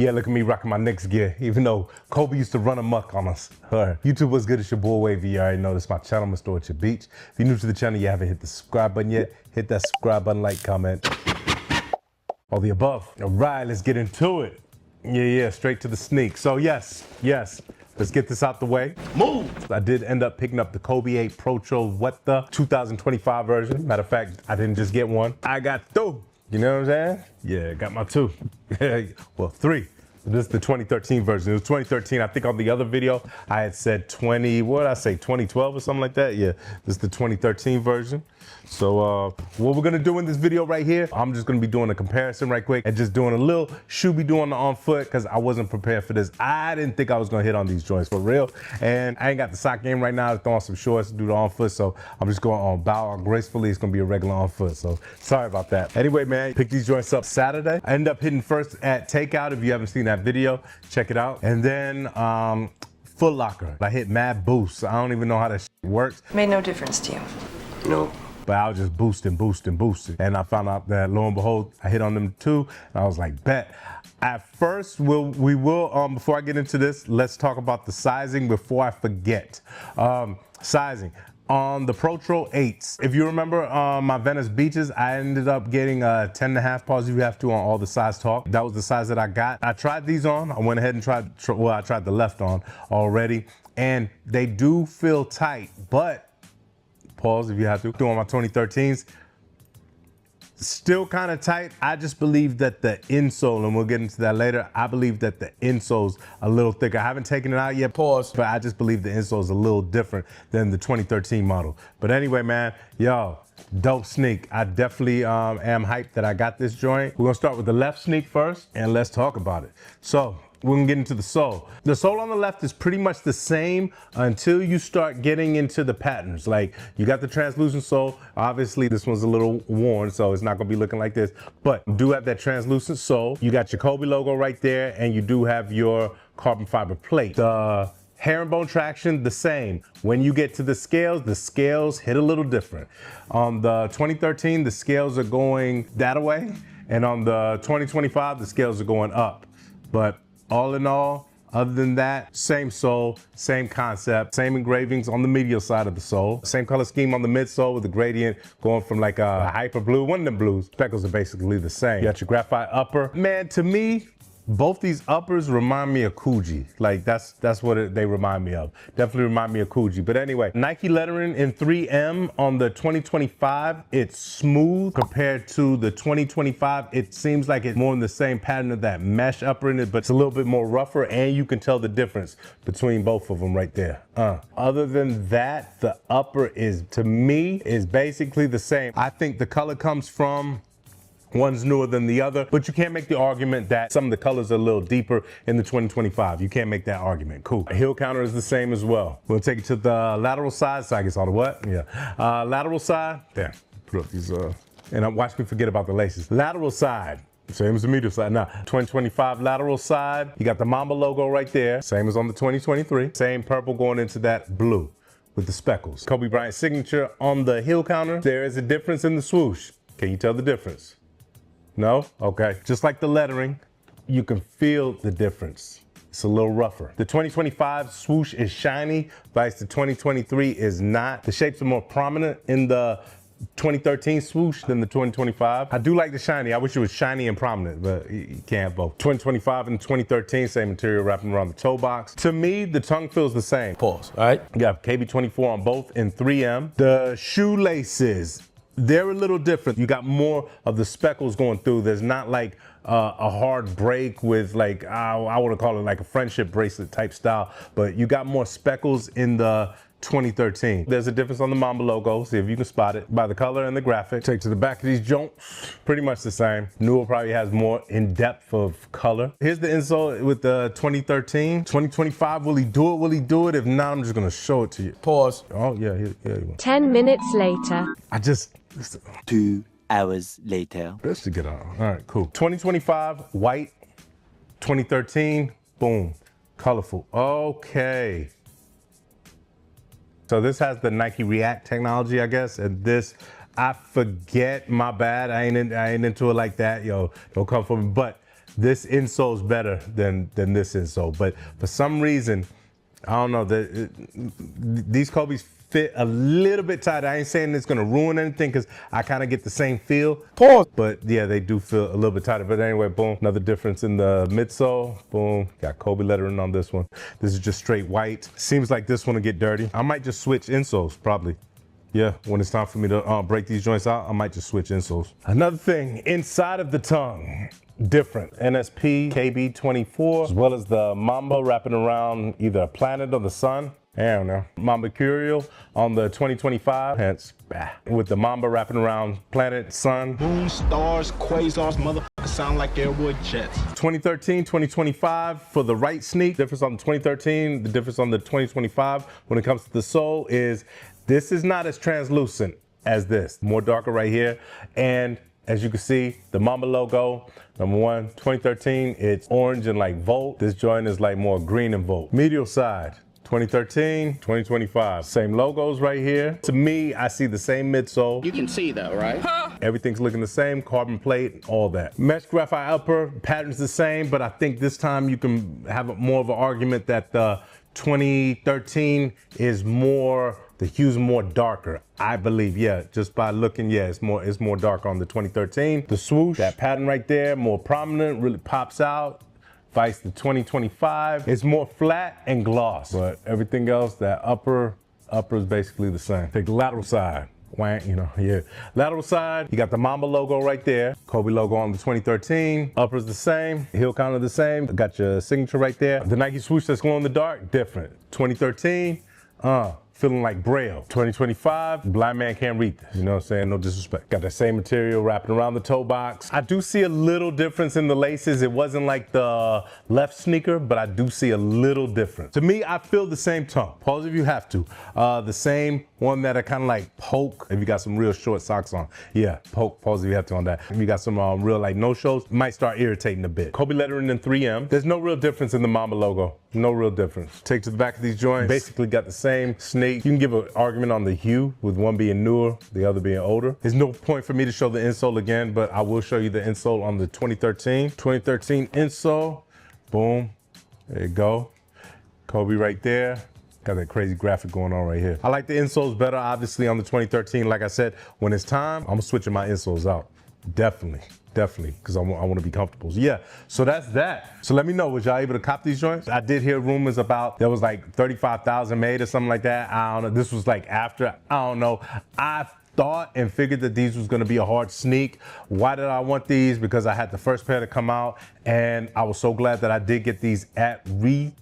Yeah, look at me rocking my Knicks gear, even though Kobe used to run amok on us. YouTube, what's good? It's your boy Wavy. You already know this is my channel, Mr. At Your Beach. If you're new to the channel, you haven't hit the subscribe button yet, hit that subscribe button, like, comment, all the above. All right, let's get into it. Yeah, straight to the sneak. So yes, let's get this out the way. Move! I did end up picking up the Kobe 8 Protro, 2025 version. Matter of fact, I didn't just get one. I got two. You know what I'm saying? Yeah, got my two. Well, three. This is the 2013 version. It was 2013. I think on the other video, I had said 2012 or something like that? Yeah, this is the 2013 version. So what we're gonna do in this video right here, I'm just gonna be doing a comparison right quick and just doing a little shooby-doo on the on foot because I wasn't prepared for this. I didn't think I was gonna hit on these joints for real. And I ain't got the sock game right now to throw on some shorts to do the on foot. So I'm just going on bow gracefully. It's gonna be a regular on foot. So sorry about that. Anyway, man, pick these joints up Saturday. I ended up hitting first at Takeout. If you haven't seen that video, check it out. And then Foot Locker. I hit mad boosts. I don't even know how that shit works. Made no difference to you. No. But I was just boosting. And I found out that lo and behold, I hit on them too. And I was like, bet. At first, we will, before I get into this, let's talk about the sizing before I forget. Sizing. On the Protro 8s, if you remember my Venice Beaches, I ended up getting a 10.5, pause if you have to, on all the size talk. That was the size that I got. I tried these on. I went ahead and tried the left on already. And they do feel tight, but pause if you have to. Doing my 2013s, still kind of tight. I just believe that the insole, and we'll get into that later, I believe that the insole's a little thicker. I haven't taken it out yet, pause, but I just believe the insole's a little different than the 2013 model. But anyway, man, yo, dope sneak. I definitely am hyped that I got this joint. We're gonna start with the left sneak first, and let's talk about it. So, we're gonna get into the sole. The sole on the left is pretty much the same until you start getting into the patterns. Like, you got the translucent sole. Obviously, this one's a little worn, so it's not gonna be looking like this, but you do have that translucent sole. You got your Kobe logo right there, and you do have your carbon fiber plate. The herringbone traction, the same. When you get to the scales hit a little different. On the 2013, the scales are going that way, and on the 2025, the scales are going up. But all in all, other than that, same sole, same concept, same engravings on the medial side of the sole, same color scheme on the midsole with the gradient going from like a hyper blue, one of them blues. Speckles are basically the same. You got your graphite upper. Man, to me, both these uppers remind me of Coogee. Like that's what they remind me of. Definitely remind me of Coogee. But anyway, Nike lettering in 3M on the 2025, it's smooth compared to the 2025. It seems like it's more in the same pattern of that mesh upper in it, but it's a little bit more rougher, and you can tell the difference between both of them right there. Other than that, the upper is, to me, is basically the same. I think the color comes from one's newer than the other, but you can't make the argument that some of the colors are a little deeper in the 2025. You can't make that argument. Cool. Heel counter is the same as well. We'll take it to the lateral side. So I guess all the what? Yeah. Lateral side. There. Put up these, and watch me forget about the laces. Lateral side. Same as the medial side. Now, 2025 lateral side, you got the Mamba logo right there. Same as on the 2023. Same purple going into that blue with the speckles. Kobe Bryant signature on the heel counter. There is a difference in the swoosh. Can you tell the difference? No? Okay. Just like the lettering, you can feel the difference. It's a little rougher. The 2025 swoosh is shiny, vice the 2023 is not. The shapes are more prominent in the 2013 swoosh than the 2025. I do like the shiny. I wish it was shiny and prominent, but you can't have both. 2025 and 2013, same material wrapping around the toe box. To me, the tongue feels the same. Pause, all right? You got KB24 on both in 3M. The shoelaces, they're a little different. You got more of the speckles going through. There's not like a hard break with like, I would call it like a friendship bracelet type style, but you got more speckles in the 2013. There's a difference on the Mamba logo. See if you can spot it by the color and the graphic. Take to the back of these joints, pretty much the same. Newer probably has more in depth of color. Here's the insole with the 2013. 2025, will he do it? Will he do it? If not, I'm just gonna show it to you. Pause. Oh yeah, here you go. 10 minutes later. 2 hours later. Let's get on. All right, cool. 2025, white. 2013, boom, colorful. Okay. So this has the Nike React technology, I guess, and this, I forget, my bad, I ain't into it like that, yo, don't come for me, but this insole is better than this insole. But for some reason, I don't know, these Kobe's fit a little bit tighter. I ain't saying it's gonna ruin anything because I kind of get the same feel. Pause. But yeah, they do feel a little bit tighter. But anyway, boom, another difference in the midsole. Boom, got Kobe lettering on this one. This is just straight white. Seems like this one will get dirty. I might just switch insoles, probably. Yeah, when it's time for me to break these joints out, I might just switch insoles. Another thing, inside of the tongue, different. NSP KB24, as well as the Mamba wrapping around either a planet or the sun. I don't know. Mamba Curial on the 2025, hence, with the Mamba wrapping around planet, sun. Moon, stars, quasars, motherfuckers sound like airwood jets. 2013, 2025 for the right sneak. Difference on the 2013, the difference on the 2025 when it comes to the sole is this is not as translucent as this. More darker right here. And as you can see, the Mamba logo, number one, 2013, it's orange and like Volt. This joint is like more green and Volt. Medial side. 2013, 2025. Same logos right here. To me, I see the same midsole. You can see though, right? Everything's looking the same, carbon plate, all that. Mesh graphite upper, pattern's the same, but I think this time you can have more of an argument that the 2013 is more, the hue's more darker. I believe, yeah, just by looking, yeah, it's more dark on the 2013. The swoosh, that pattern right there, more prominent, really pops out. Vice the 2025, it's more flat and gloss, but everything else, that upper is basically the same. Take the lateral side, whang, you know, yeah. Lateral side, you got the Mamba logo right there, Kobe logo on the 2013, upper's the same, heel counter the same, got your signature right there. The Nike swoosh that's glow in the dark, different. 2013, feeling like Braille. 2025, blind man can't read this. You know what I'm saying? No disrespect. Got that same material wrapping around the toe box. I do see a little difference in the laces. It wasn't like the left sneaker, but I do see a little difference. To me, I feel the same tongue. Pause if you have to. The same one that I kind of like poke if you got some real short socks on. Yeah, poke, pause if you have to on that. If you got some real like no-shows, might start irritating a bit. Kobe lettering in 3M. There's no real difference in the Mamba logo. No real difference. Take to the back of these joints. Basically got the same snake. You can give an argument on the hue with one being newer, the other being older. There's no point for me to show the insole again, but I will show you the insole on the 2013. 2013 insole, boom, there you go. Kobe right there. Got that crazy graphic going on right here. I like the insoles better, obviously, on the 2013. Like I said, when it's time, I'm switching my insoles out. Definitely, because I want to be comfortable. So yeah, so that's that. So let me know, was y'all able to cop these joints? I did hear rumors about there was like 35,000 made or something like that. I don't know. This was like after, I don't know. I thought and figured that these was gonna be a hard sneak. Why did I want these? Because I had the first pair to come out, and I was so glad that I did get these at retail,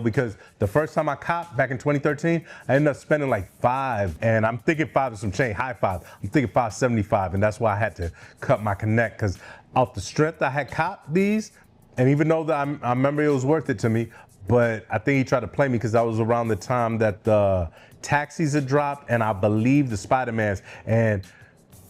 because the first time I copped back in 2013, I ended up spending like $5, and I'm thinking $5 and some change, high $5. I'm thinking $5.75, and that's why I had to cut my connect, because off the strength I had copped these, and even though that I remember it was worth it to me, but I think he tried to play me because that was around the time that the taxis had dropped, and I believe the Spider-Mans, and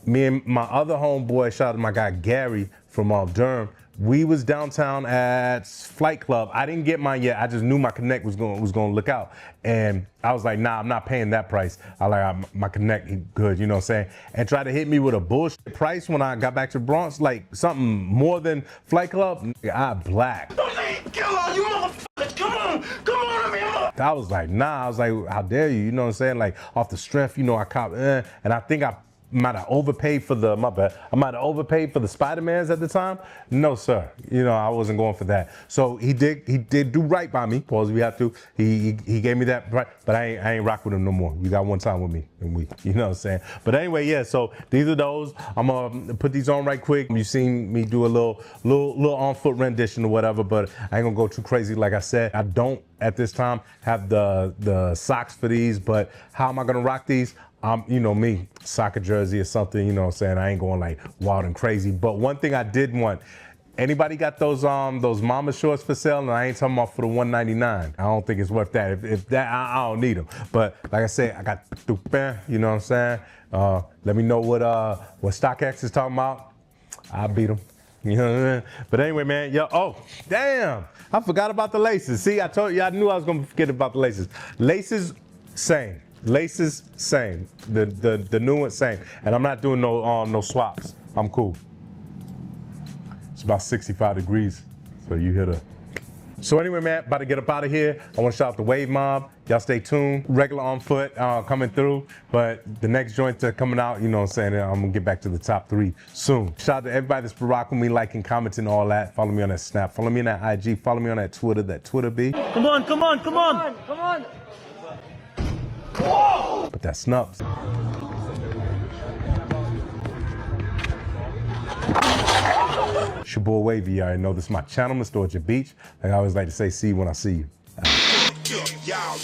me and my other homeboy, shout out to my guy Gary from Durham, we was downtown at Flight Club. I didn't get mine yet. I just knew my Connect was gonna look out. And I was like, nah, I'm not paying that price. My Connect good, you know what I'm saying? And tried to hit me with a bullshit price when I got back to Bronx, like something more than Flight Club. I black. Kill all you motherfuckers, come on, man. I was like, nah, I was like, how dare you? You know what I'm saying? Like off the strength, you know, I cop, and I think I might have overpaid for the, my bad, I might have overpaid for the Spider-Mans at the time. No, sir. You know, I wasn't going for that. So he did do right by me. Pause if you have to. He gave me that, but I ain't rock with him no more. You got one time with me, and you know what I'm saying? But anyway, yeah, so these are those. I'm gonna put these on right quick. You've seen me do a little on-foot rendition or whatever, but I ain't gonna go too crazy. Like I said, I don't at this time have the socks for these, but how am I gonna rock these? You know me, soccer jersey or something, you know what I'm saying? I ain't going like wild and crazy. But one thing I did want, anybody got those Mamba shorts for sale? And I ain't talking about for the $199. I don't think it's worth that. If that, I don't need them. But like I said, I got, you know what I'm saying? Let me know what StockX is talking about. I'll beat them. You know what I mean? But anyway, man, yo, oh, damn. I forgot about the laces. See, I told you, I knew I was gonna forget about the laces. Laces, same. Laces, same. The new one, same. And I'm not doing no swaps. I'm cool. It's about 65 degrees, so you hit a. So anyway, man, about to get up out of here. I want to shout out the Wave Mob. Y'all stay tuned. Regular on foot coming through, but the next joints are coming out, you know what I'm saying? I'm going to get back to the top 3 soon. Shout out to everybody that's been rocking me, liking, commenting, all that. Follow me on that Snap. Follow me on that IG. Follow me on that Twitter be. Come on, come on, come on. Come on. But that Snubs. It's your boy Wavy. You already know this is my channel, Mr. Orchard Beach. Like I always like to say, see you when I see you. Y'all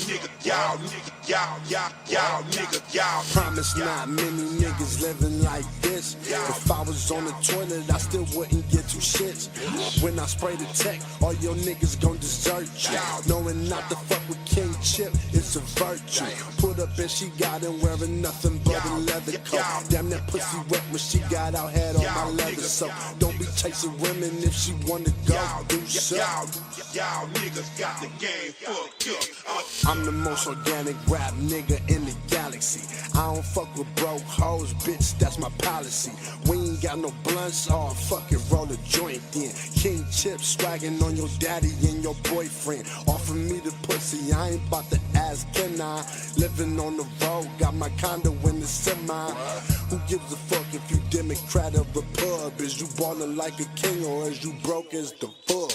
nigga, promise not many niggas living like this. If I was on the toilet, I still wouldn't get 2 shits. When I spray the tech, all your niggas gon' desert you. Knowing not to fuck with King Chip, it's a virtue. Put up and she got him wearing nothing but a leather coat. Damn, that pussy wet when she got out, had on my leather soap. Don't be chasing women if she wanna go do so. Y'all niggas got the game fucked up. I'm the most organic rap nigga in the galaxy. I don't fuck with broke hoes, bitch, that's my policy. We ain't got no blunts, oh fuck it, roll a joint then. King Chip swagging on your daddy and your boyfriend. Offer me the pussy, I ain't about to ask, can I? Living on the road, got my condo in the semi. Who gives a fuck if you Democrat or Repub? Is you ballin' like a king or is you broke as the fuck?